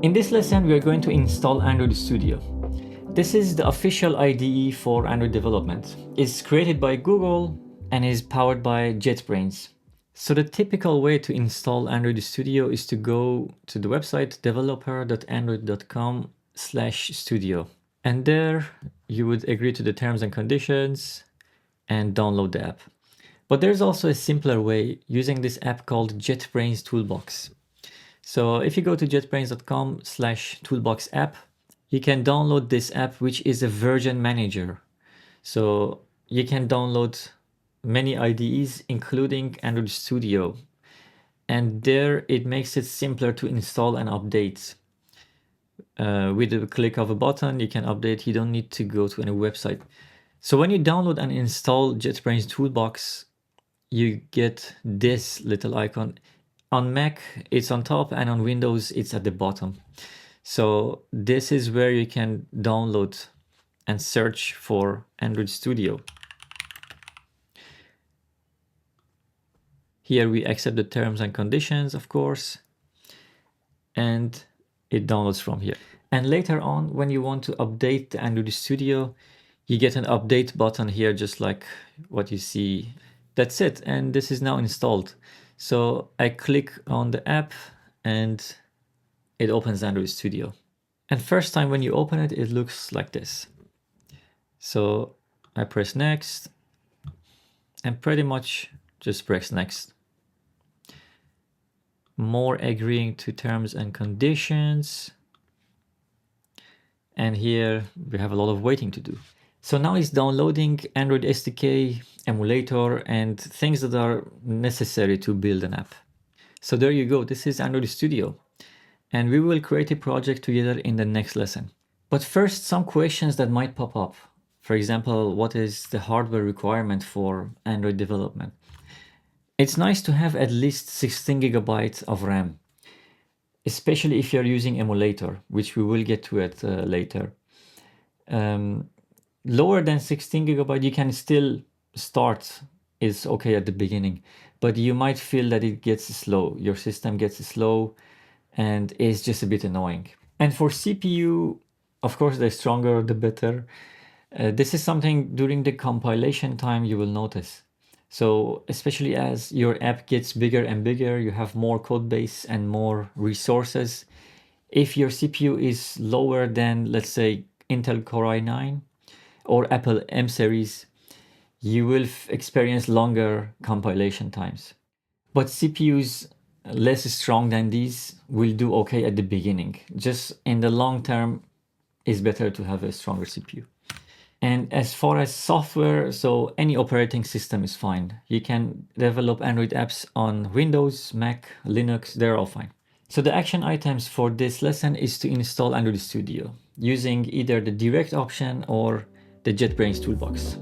In this lesson, we are going to install Android Studio. This is the official IDE for Android development. It's created by Google and is powered by JetBrains. So the typical way to install Android Studio is to go to the website developer.android.com/studio. And there you would agree to the terms and conditions and download the app. But there's also a simpler way using this app called JetBrains Toolbox. So if you go to jetbrains.com/toolbox app, you can download this app, which is a version manager. So you can download many IDEs, including Android Studio. And there it makes it simpler to install and update. With the click of a button, you can update. You don't need to go to any website. So when you download and install JetBrains Toolbox, you get this little icon. On Mac, it's on top, and on Windows, it's at the bottom. So this is where you can download and search for Android Studio. Here we accept the terms and conditions, of course, and it downloads from here. And later on, when you want to update the Android Studio, you get an update button here, just like what you see. That's it, and this is now installed. So I click on the app and it opens Android Studio. And first time when you open it, it looks like this. So I press next and pretty much just press next. More agreeing to terms and conditions. And here we have a lot of waiting to do. So now it's downloading Android SDK, emulator, and things that are necessary to build an app. So there you go. This is Android Studio. And we will create a project together in the next lesson. But first, some questions that might pop up. For example, what is the hardware requirement for Android development? It's nice to have at least 16 GB of RAM, especially if you're using emulator, which we will get to it later. Lower than 16 GB, you can still start, is okay at the beginning, but you might feel that it gets slow. Your system gets slow and it's just a bit annoying. And for CPU, of course, the stronger, the better. This is something during the compilation time you will notice. So especially as your app gets bigger and bigger, you have more code base and more resources. If your CPU is lower than, let's say, Intel Core i9 or Apple M series, you will experience longer compilation times. But CPUs less strong than these will do okay at the beginning. Just in the long term, it's better to have a stronger CPU. And as far as software, so any operating system is fine. You can develop Android apps on Windows, Mac, Linux, they're all fine. So the action items for this lesson is to install Android Studio using either the direct option or the JetBrains Toolbox.